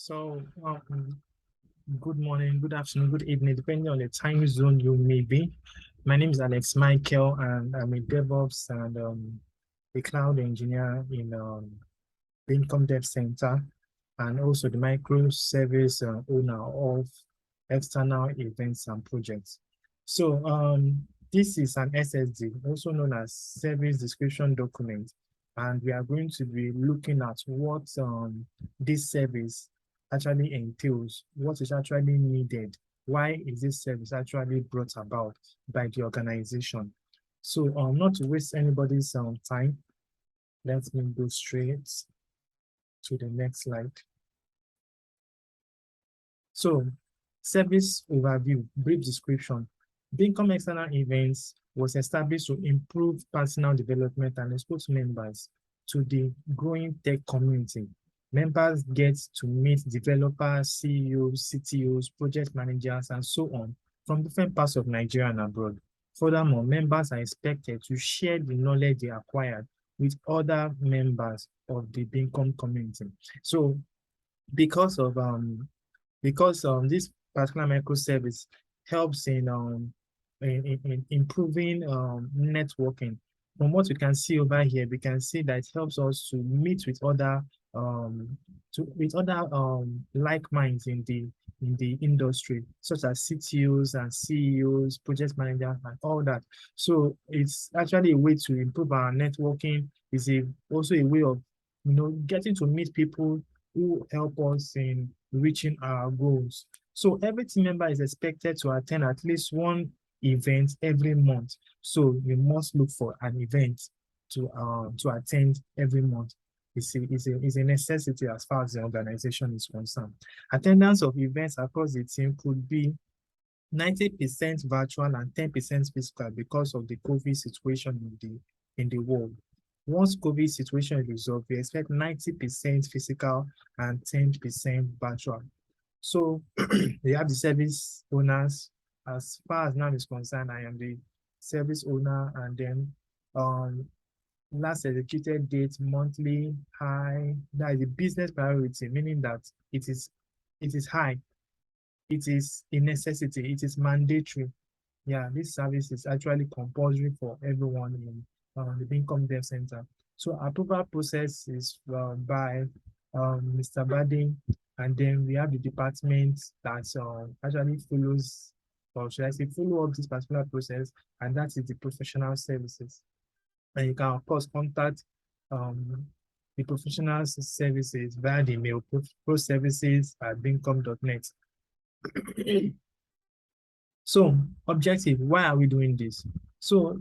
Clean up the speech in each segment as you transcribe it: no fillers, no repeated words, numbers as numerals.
So, good morning, good afternoon, good evening, depending on the time zone you may be. My name is Alex Michael, and I'm a DevOps and a cloud engineer in the Income Dev Center, and also the microservice owner of external events and projects. So, this is an SSD, also known as Service Description Document, and we are going to be looking at what this service actually entails, what is actually needed, why is this service actually brought about by the organization. So not to waste anybody's time, let me go straight to the next slide. So service overview, brief description. Beacom External Events was established to improve personal development and expose members to the growing tech community. Members get to meet developers, CEOs, CTOs, project managers, and so on from different parts of Nigeria and abroad. Furthermore, members are expected to share the knowledge they acquired with other members of the Beacom community. So because of this particular microservice helps in improving networking. From what we can see over here, we can see that it helps us to meet with other like minds in the industry, such as CTOs and CEOs, project managers, and all that. So it's actually a way to improve our networking. It's also a way of getting to meet people who help us in reaching our goals. So every team member is expected to attend at least one event every month. So we must look for an event to attend every month. It's a necessity as far as the organization is concerned. Attendance of events across the team could be 90% virtual and 10% physical because of the COVID situation in the world. Once COVID situation is resolved, we expect 90% physical and 10% virtual. So they have the service owners. As far as now is concerned, I am the service owner, and then last executed date, monthly high, that is the business priority, meaning that it is high. It is a necessity, it is mandatory. Yeah, this service is actually compulsory for everyone in the Beacom Dev Center. So approval process is by Mr. Badin, and then we have the department that actually follows, or should I say, follow up this particular process, and that is the professional services. And you can, of course, contact the professional services via the mail proservices@beacom.net. So, objective, why are we doing this? So,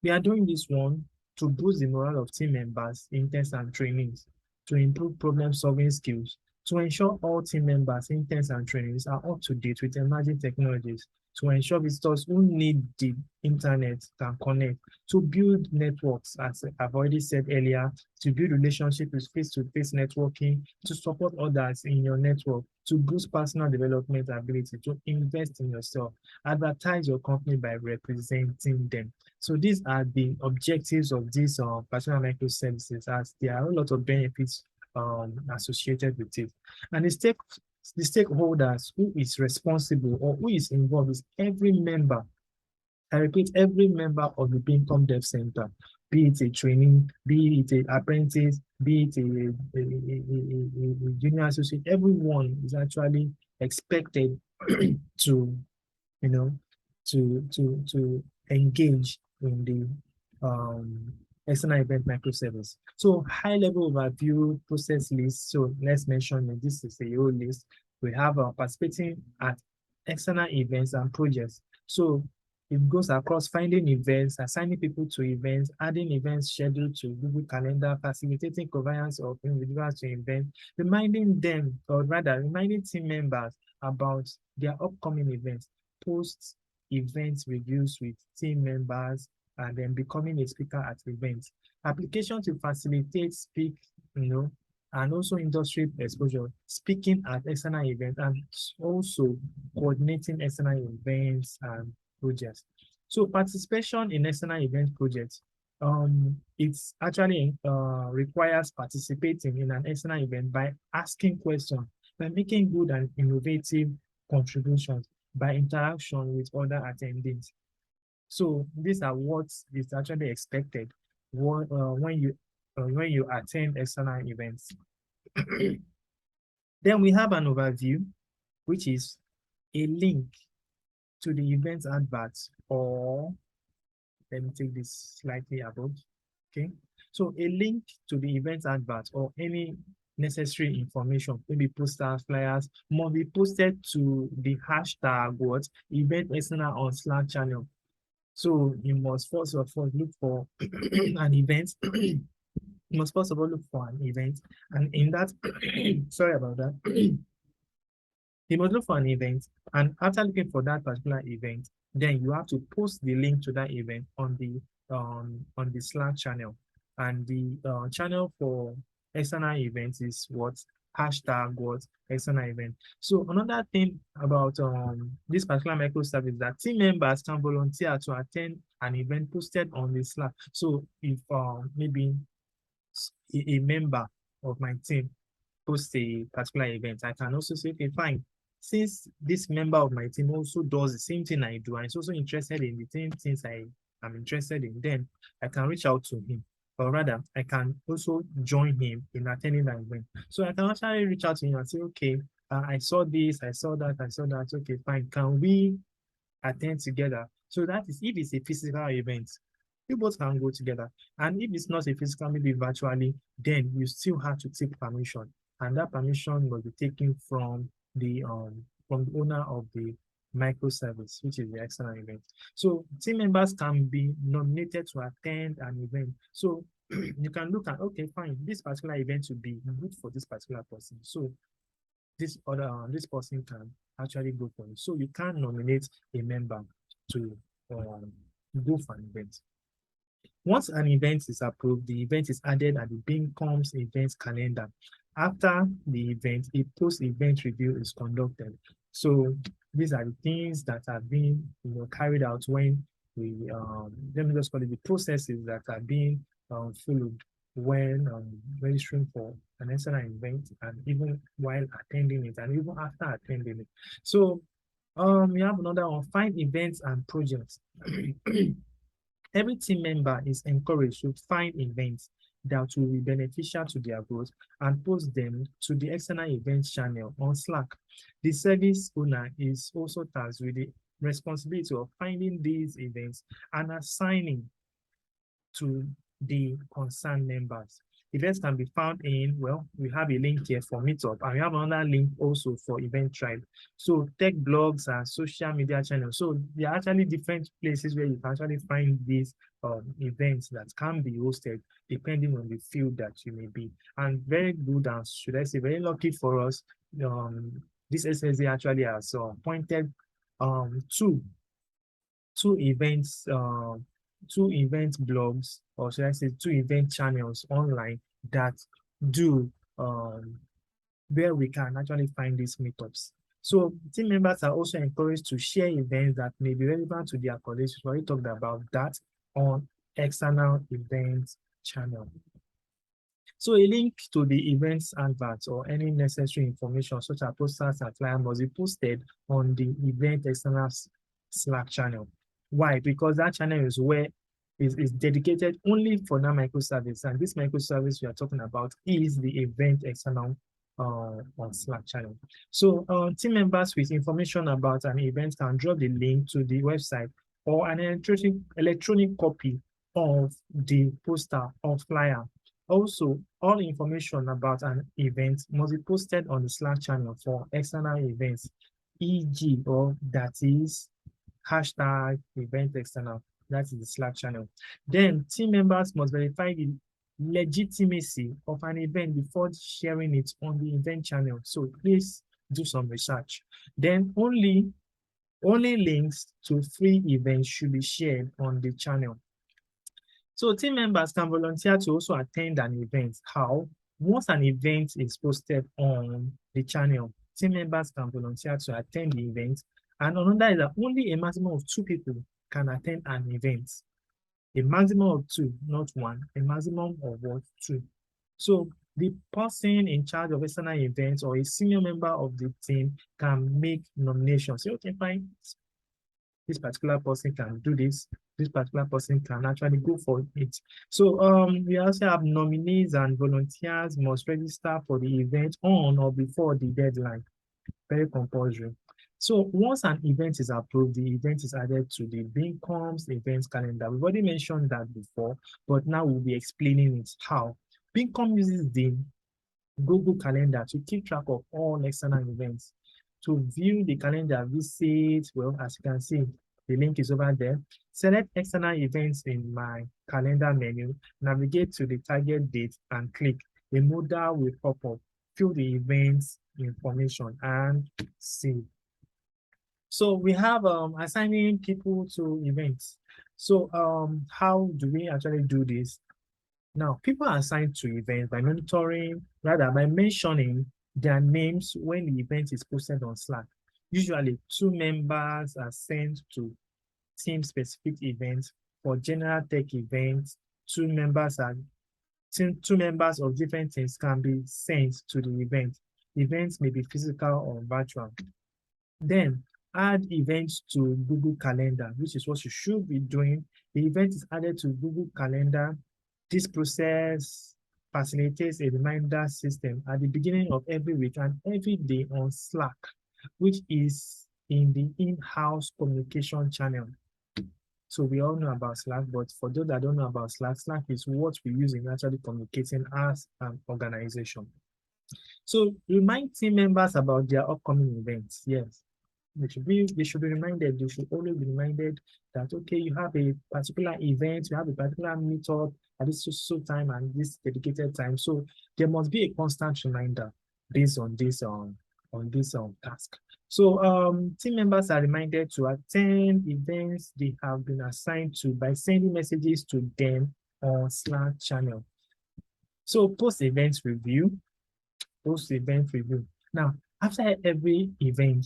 we are doing this one to boost the morale of team members, interns, and trainees, to improve problem-solving skills, to ensure all team members, interns, and trainees are up to date with emerging technologies, to ensure visitors who need the internet can connect, to build networks, as I've already said earlier, to build relationships with face-to-face networking, to support others in your network, to boost personal development ability, to invest in yourself, advertise your company by representing them. So these are the objectives of these personal microservices, as there are a lot of benefits associated with it. And the stakeholders who is responsible or who is involved is every member. I repeat, every member of the Beacom Dev Center, be it a training, be it an apprentice, be it a junior associate, everyone is actually expected to, to engage in the external event microservice. So high-level overview process list. So let's mention that this is a whole list. We have participating at external events and projects. So it goes across finding events, assigning people to events, adding events scheduled to Google Calendar, facilitating conveyance of individuals to events, reminding them, or rather reminding team members about their upcoming events, post event reviews with team members, and then becoming a speaker at events. Application to facilitate and also industry exposure, speaking at external events, and also coordinating external events and projects. So participation in external event projects, it's actually requires participating in an external event by asking questions, by making good and innovative contributions by interaction with other attendees. So these are what is actually expected when you attend external events. Then we have an overview, which is a link to the event advert, or let me take this slightly above. Okay, so a link to the event advert or any necessary information, maybe posters, flyers, must be posted to the hashtag what event external on Slack channel. So you must first of all look for an event. You must first of all look for an event, and in that, sorry about that. You must look for an event, and after looking for that particular event, then you have to post the link to that event on the Slack channel. And the channel for external events is what hashtag what external event. So another thing about this particular microservice that team members can volunteer to attend an event posted on the Slack. So if maybe a member of my team post a particular event, I can also say, okay, fine. Since this member of my team also does the same thing I do, and is also interested in the same things I am interested in, then I can reach out to him. Or rather, I can also join him in attending that event. So I can actually reach out to him and say, okay, I saw this, I saw that, I saw that. Okay, fine. Can we attend together? So that is if it's a physical event, you both can go together. And if it's not a physical, maybe virtually, then you still have to take permission. And that permission will be taken from the owner of the microservice, which is the external event. So team members can be nominated to attend an event. So you can look at, okay, fine, this particular event will be good for this particular person. So this person can actually go for it. So you can nominate a member to go for an event. Once an event is approved, the event is added at the Beamcomm's event calendar. After the event, a post-event review is conducted. So these are the things that are being carried out when we, let me just call it the processes that are being followed when registering for an external event, and even while attending it, and even after attending it. So we have another one, find events and projects. Every team member is encouraged to find events that will be beneficial to their growth and post them to the external events channel on Slack. The service owner is also tasked with the responsibility of finding these events and assigning to the concerned members. Events can be found in, well, we have a link here for Meetup, and we have another link also for Eventbrite. So tech blogs and social media channels. So there are actually different places where you can actually find these events that can be hosted depending on the field that you may be. And very good, and should I say very lucky for us, this SSA actually has appointed two events blogs, or should I say two event channels online that do where we can actually find these meetups. So team members are also encouraged to share events that may be relevant to their colleagues. We already talked about that on external events channel. So a link to the events adverts or any necessary information such as posters and flyers must be posted on the event external Slack channel. Why? Because that channel is where is dedicated only for that microservice, and this microservice we are talking about is the event external on Slack channel. So team members with information about an event can drop the link to the website or an electronic copy of the poster or flyer. Also, all information about an event must be posted on the Slack channel for external events, e.g., or that is hashtag event external. That is the Slack channel. Then team members must verify the legitimacy of an event before sharing it on the event channel. So please do some research. Then only links to free events should be shared on the channel. So team members can volunteer to also attend an event. How? Once an event is posted on the channel, team members can volunteer to attend the event. And another is that only a maximum of 2 people can attend an event. A maximum of 2, not 1. A maximum of what? 2. So The person in charge of external events or a senior member of the team can make nominations. Say, okay, fine, this particular person can do this particular person can actually go for it. So we also have nominees and volunteers must register for the event on or before the deadline. Very compulsory. So once an event is approved, the event is added to the Beamcomm's events calendar. We've already mentioned that before, but now we'll be explaining it how. Beamcomm uses the Google Calendar to keep track of all external events. To view the calendar, visit, well, as you can see, the link is over there. Select external events in my calendar menu, navigate to the target date and click. A modal will pop up. Fill the events information and save. So we have assigning people to events. So how do we actually do this? Now, people are assigned to events by by mentioning their names when the event is posted on Slack. Usually, 2 members are sent to team-specific events. For general tech events, 2 members of different teams can be sent to the event. Events may be physical or virtual. Then, add events to Google Calendar, which is what you should be doing. The event is added to Google Calendar. This process facilitates a reminder system at the beginning of every week and every day on Slack, which is in the in-house communication channel. So we all know about Slack, but for those that don't know about Slack, Slack is what we use in actually communicating as an organization. So remind team members about their upcoming events. Yes, they should be reminded. They should always be reminded that, okay, you have a particular event, you have a particular meetup at this so time and this dedicated time. So there must be a constant reminder based on this task. So team members are reminded to attend events they have been assigned to by sending messages to them on Slack channel. So post-event review. Now, after every event,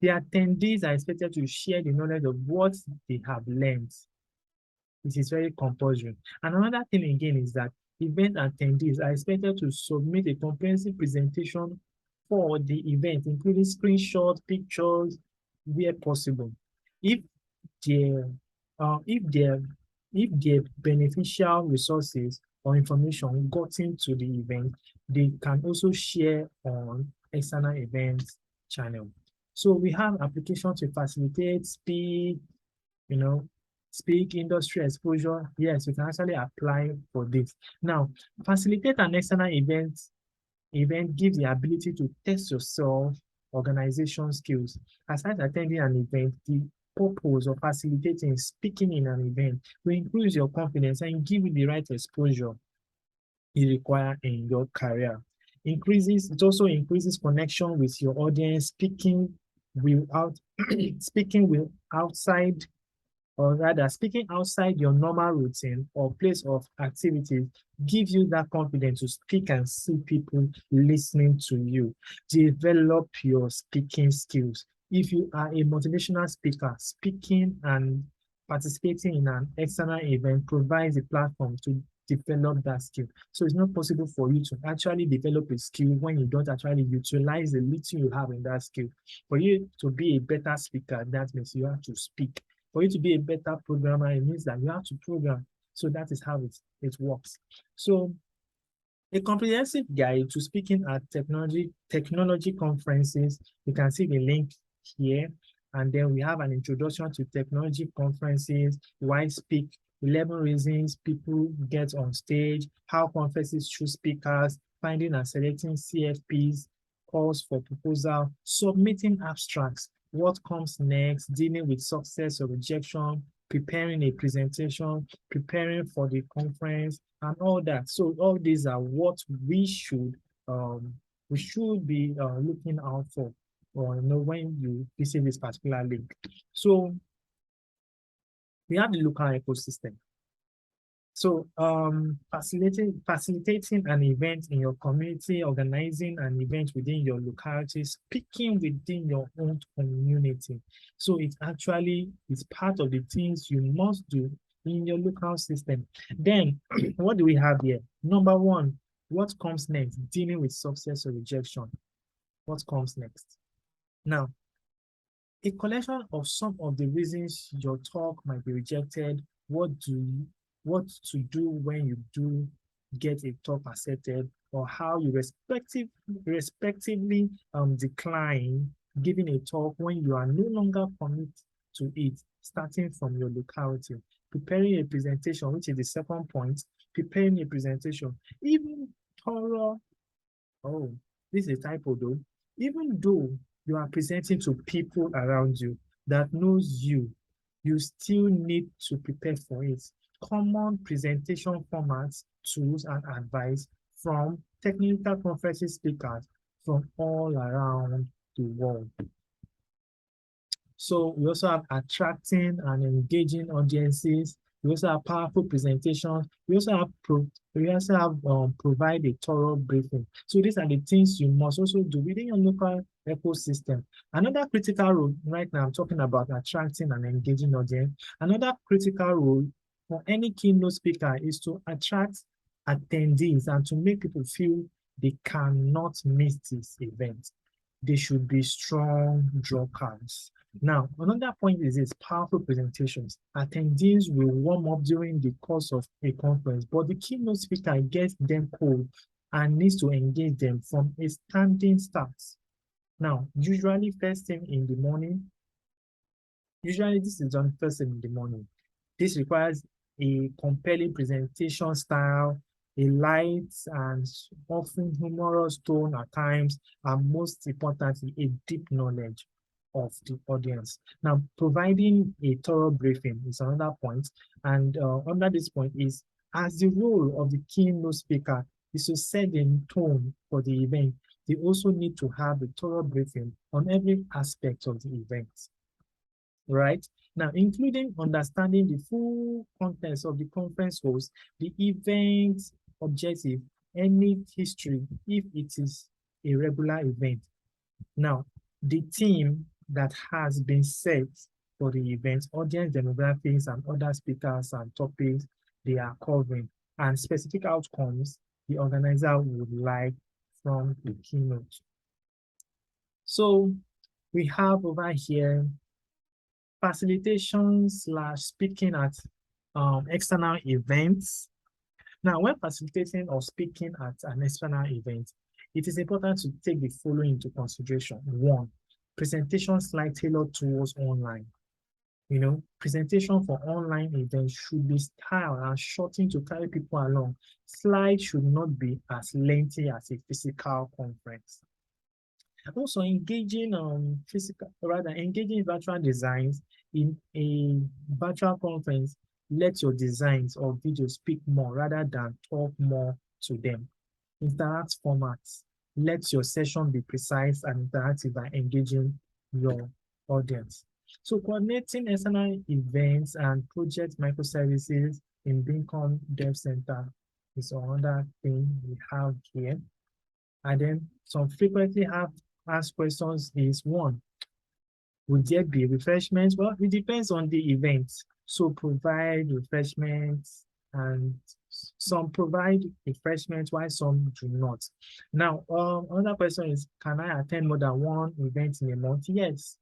the attendees are expected to share the knowledge of what they have learned. This is very compulsory. And another thing again is that event attendees are expected to submit a comprehensive presentation for the event, including screenshots, pictures, where possible. If their beneficial resources or information got into the event, they can also share on external events channel. So we have applications to facilitate speak industry exposure. Yes, you can actually apply for this. Now, facilitate an external event gives the ability to test yourself, organization skills. Aside attending an event, the purpose of facilitating speaking in an event will increase your confidence and give you the right exposure you require in your career. It also increases connection with your audience, speaking outside your normal routine or place of activity gives you that confidence to speak and see people listening to you. Develop your speaking skills. If you are a motivational speaker, speaking and participating in an external event provides a platform to develop that skill. So it's not possible for you to actually develop a skill when you don't actually utilize the little you have in that skill. For you to be a better speaker, that means you have to speak. For you to be a better programmer, it means that you have to program. So that is how it works. So a comprehensive guide to speaking at technology conferences, you can see the link here. And then we have an introduction to technology conferences, why speak, 11 reasons people get on stage, how conferences choose speakers, finding and selecting CFPs, calls for proposal, submitting abstracts, what comes next, dealing with success or rejection, preparing a presentation, preparing for the conference, and all that. So all these are what we should be looking out for, when you visit this particular link. So we have the local ecosystem. So facilitating an event in your community, organizing an event within your locality, speaking within your own community. So it actually is part of the things you must do in your local system. Then what do we have here? Number one, What comes next? Dealing with success or rejection. What comes next? Now, a collection of some of the reasons your talk might be rejected, what to do when you do get a talk accepted, or how you respectively decline giving a talk when you are no longer committed to it, starting from your locality. Preparing a presentation, which is the second point, preparing a presentation, even thorough, oh, this is a typo though, even though you are presenting to people around you that knows you, you still need to prepare for it. Common presentation formats, tools, and advice from technical conference speakers from all around the world. So we also have attracting and engaging audiences. We also have powerful presentations. We also have provide a thorough briefing. So these are the things you must also do within your local ecosystem. Another critical role, right now I'm talking about attracting and engaging audience. Another critical role for any keynote speaker is to attract attendees and to make people feel they cannot miss this event. They should be strong draw cards. Now, another point is this: powerful presentations. Attendees will warm up during the course of a conference, but the keynote speaker gets them cold and needs to engage them from a standing start. Now, usually first thing in the morning, usually this is done first thing in the morning. This requires a compelling presentation style, a light and often humorous tone at times, and most importantly, a deep knowledge of the audience. Now, providing a thorough briefing is another point, and under this point is, as the role of the keynote speaker is to set the tone for the event, they also need to have a thorough briefing on every aspect of the event, right? Now, including understanding the full contents of the conference host, the event objective, any history, if it is a regular event. Now, the theme that has been set for the event, audience demographics and other speakers and topics they are covering, and specific outcomes the organizer would like from the keynote. So we have over here facilitation / speaking at external events. Now, when facilitating or speaking at an external event, it is important to take the following into consideration. One, presentation slide tailored towards online. Presentation for online events should be styled and shortened to carry people along. Slides should not be as lengthy as a physical conference. Also, engaging virtual designs in a virtual conference. Let your designs or videos speak more rather than talk more to them. Interact formats. Let your session be precise and interactive by engaging your audience. So coordinating external events and project microservices in Beacon Dev Center is another thing we have here. And then some frequently asked questions is, one, would there be refreshments? Well, it depends on the event. So provide refreshments, and some provide refreshments while some do not. Now, another question is, can I attend more than one event in a month? Yes,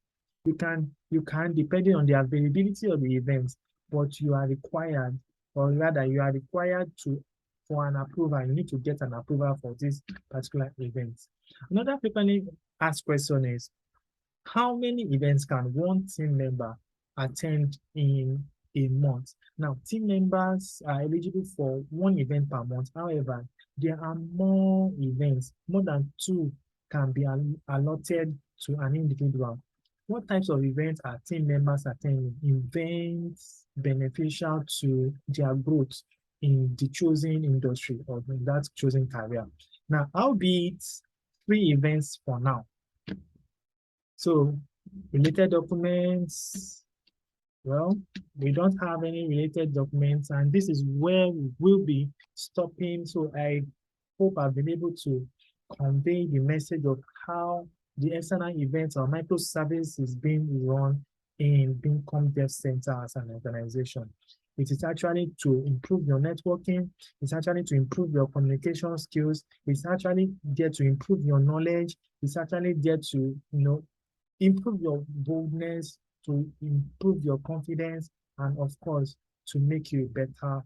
you can, depending on the availability of the event, but you are required, or rather you are required to, for an approval, you need to get an approval for this particular event. Another frequently asked question is, how many events can one team member attend in a month? Now, team members are eligible for one event per month. However, there are more events, more than 2 can be allotted to an individual. What types of events are team members attending? Events beneficial to their growth in the chosen industry or in that chosen career. Now, albeit 3 events for now. So related documents, well, we don't have any related documents, and this is where we will be stopping. So I hope I've been able to convey the message of how the external events or microservice is being run in Beacon Dev Center as an organization. It is actually to improve your networking. It's actually to improve your communication skills. It's actually there to improve your knowledge. It's actually there to, improve your boldness, to improve your confidence, and of course, to make you a better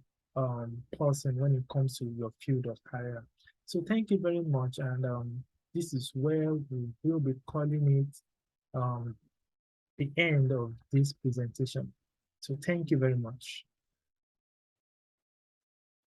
person when it comes to your field of career. So thank you very much. And this is where we will be calling it the end of this presentation. So thank you very much.